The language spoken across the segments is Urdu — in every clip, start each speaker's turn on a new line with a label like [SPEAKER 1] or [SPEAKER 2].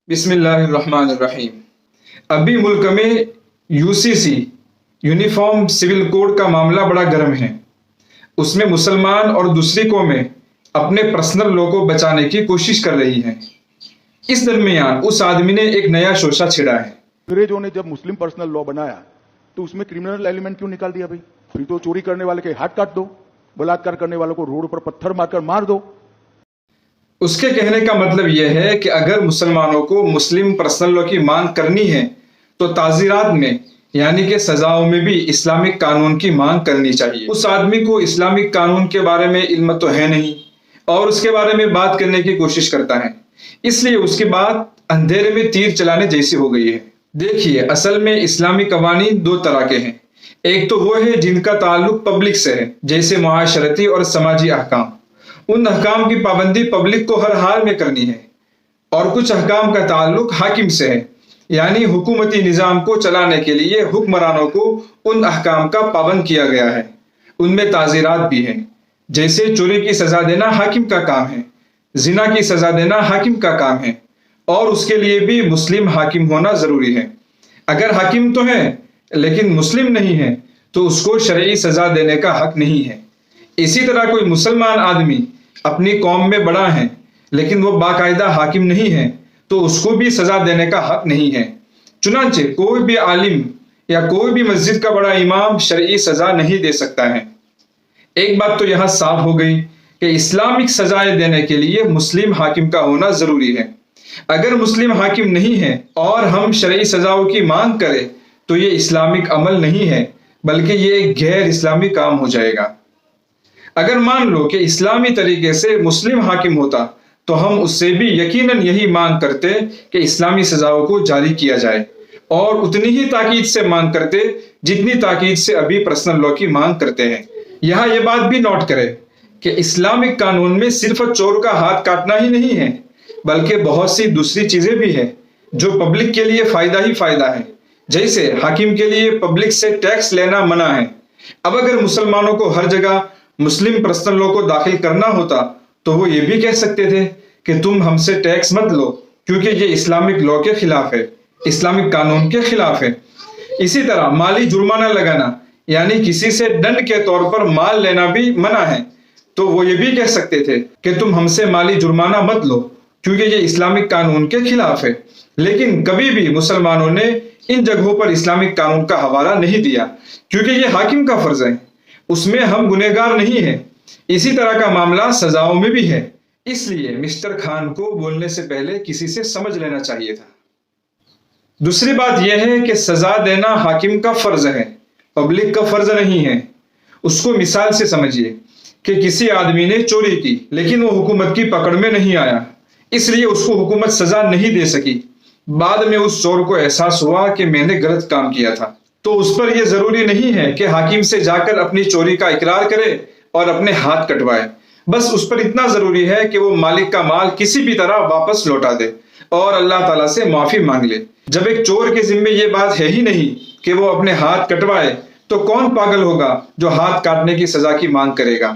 [SPEAKER 1] بسم اللہ الرحمن الرحیم۔ ابھی ملک میں UCC یونیفارم سول کوڈ کا معاملہ بڑا گرم ہے۔ اس میں مسلمان اور دوسری قومیں اپنے پرسنل لا کو بچانے کی کوشش کر رہی ہیں۔ اس درمیان اس آدمی نے ایک نیا شوشہ چھڑا ہے۔
[SPEAKER 2] انگریزوں نے جب مسلم پرسنل لا بنایا تو اس میں کرمنل ایلیمنٹ کیوں نکال دیا بھائی؟ پھر تو چوری کرنے والے کے ہاتھ کاٹ دو، بلاکار کرنے والوں کو روڈ پر پتھر مار کر مار دو۔
[SPEAKER 1] اس کے کہنے کا مطلب یہ ہے کہ اگر مسلمانوں کو مسلم پرسنل لا کی مانگ کرنی ہے تو تعزیرات میں یعنی کہ سزاؤں میں بھی اسلامک قانون کی مانگ کرنی چاہیے۔ اس آدمی کو اسلامک قانون کے بارے میں علم تو ہے نہیں اور اس کے بارے میں بات کرنے کی کوشش کرتا ہے، اس لیے اس کی بات اندھیرے میں تیر چلانے جیسی ہو گئی ہے۔ دیکھیے، اصل میں اسلامی قوانین دو طرح کے ہیں۔ ایک تو وہ ہے جن کا تعلق پبلک سے ہے، جیسے معاشرتی اور سماجی احکام۔ ان احکام کی پابندی پبلک کو ہر حال میں کرنی ہے۔ اور کچھ احکام کا تعلق حاکم سے ہے، یعنی حکومتی نظام کو چلانے کے لیے حکمرانوں کو ان احکام کا پابند کیا گیا ہے۔ ان میں تعزیرات بھی ہیں، جیسے چوری کی سزا دینا حاکم کا کام ہے، زنا کی سزا دینا حاکم کا کام ہے، اور اس کے لیے بھی مسلم حاکم ہونا ضروری ہے۔ اگر حاکم تو ہے لیکن مسلم نہیں ہے تو اس کو شرعی سزا دینے کا حق نہیں ہے۔ اسی طرح کوئی مسلمان آدمی اپنی قوم میں بڑا ہے لیکن وہ باقاعدہ حاکم نہیں ہے تو اس کو بھی سزا دینے کا حق نہیں ہے۔ چنانچہ کوئی بھی عالم یا کوئی بھی مسجد کا بڑا امام شرعی سزا نہیں دے سکتا ہے۔ ایک بات تو یہاں صاف ہو گئی کہ اسلامک سزائیں دینے کے لیے مسلم حاکم کا ہونا ضروری ہے۔ اگر مسلم حاکم نہیں ہے اور ہم شرعی سزاؤں کی مانگ کریں تو یہ اسلامک عمل نہیں ہے بلکہ یہ ایک غیر اسلامی کام ہو جائے گا۔ اگر مان لو کہ اسلامی طریقے سے مسلم حاکم ہوتا تو ہم اس سے بھی یقیناً یہی مانگ کرتے کہ اسلامی سزاؤں کو جاری کیا جائے، اور اتنی ہی تاکید سے مانگ کرتے جتنی تاکید سے ابھی پرسنل لا کی مانگ کرتے ہیں۔ یہاں یہ بات بھی نوٹ کرے کہ اسلامک قانون میں صرف چور کا ہاتھ کاٹنا ہی نہیں ہے بلکہ بہت سی دوسری چیزیں بھی ہیں جو پبلک کے لیے فائدہ ہی فائدہ ہے۔ جیسے حاکم کے لیے پبلک سے ٹیکس لینا منع ہے۔ اب اگر مسلمانوں کو ہر جگہ مسلم پرسنل لا کو داخل کرنا ہوتا تو وہ یہ بھی کہہ سکتے تھے کہ تم ہم سے ٹیکس مت لو کیونکہ یہ اسلامک لا کے خلاف ہے، اسلامک قانون کے خلاف ہے۔ اسی طرح مالی جرمانہ لگانا یعنی کسی سے دنڈ کے طور پر مال لینا بھی منع ہے، تو وہ یہ بھی کہہ سکتے تھے کہ تم ہم سے مالی جرمانہ مت لو کیونکہ یہ اسلامک قانون کے خلاف ہے۔ لیکن کبھی بھی مسلمانوں نے ان جگہوں پر اسلامک قانون کا حوالہ نہیں دیا کیونکہ یہ حاکم کا فرض ہے، اس میں ہم گنہگار نہیں ہیں۔ اسی طرح کا معاملہ سزاؤں میں بھی ہے، اس لیے مسٹر خان کو بولنے سے پہلے کسی سے سمجھ لینا چاہیے تھا۔ دوسری بات یہ ہے کہ سزا دینا حاکم کا فرض ہے، پبلک کا فرض نہیں ہے۔ اس کو مثال سے سمجھیے کہ کسی آدمی نے چوری کی لیکن وہ حکومت کی پکڑ میں نہیں آیا، اس لیے اس کو حکومت سزا نہیں دے سکی۔ بعد میں اس چور کو احساس ہوا کہ میں نے غلط کام کیا تھا، تو اس پر یہ ضروری نہیں ہے کہ حاکم سے جا کر اپنی چوری کا اقرار کرے اور اپنے ہاتھ کٹوائے۔ بس اس پر اتنا ضروری ہے کہ وہ مالک کا مال کسی بھی طرح واپس لوٹا دے اور اللہ تعالیٰ سے معافی مانگ لے۔ جب ایک چور کے ذمے یہ بات ہے ہی نہیں کہ وہ اپنے ہاتھ کٹوائے تو کون پاگل ہوگا جو ہاتھ کاٹنے کی سزا کی مانگ کرے گا؟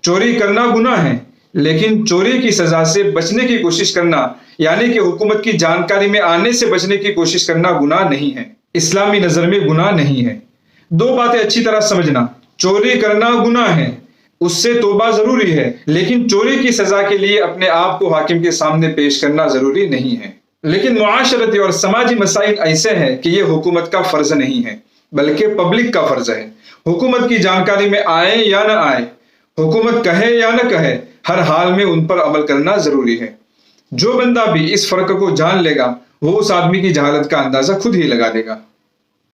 [SPEAKER 1] چوری کرنا گناہ ہے لیکن چوری کی سزا سے بچنے کی کوشش کرنا یعنی کہ حکومت کی جانکاری میں آنے سے بچنے کی کوشش کرنا گناہ نہیں ہے، اسلامی نظر میں گناہ نہیں ہے۔ دو باتیں اچھی طرح سمجھنا، چوری کرنا گناہ ہے، اس سے توبہ ضروری ہے، لیکن چوری کی سزا کے لیے اپنے آپ کو حاکم کے سامنے پیش کرنا ضروری نہیں ہے۔ لیکن معاشرتی اور سماجی مسائل ایسے ہیں کہ یہ حکومت کا فرض نہیں ہے بلکہ پبلک کا فرض ہے۔ حکومت کی جانکاری میں آئے یا نہ آئے، حکومت کہے یا نہ کہے، ہر حال میں ان پر عمل کرنا ضروری ہے۔ جو بندہ بھی اس فرق کو جان لے گا وہ اس آدمی کی جہالت کا اندازہ خود ہی لگا دے گا۔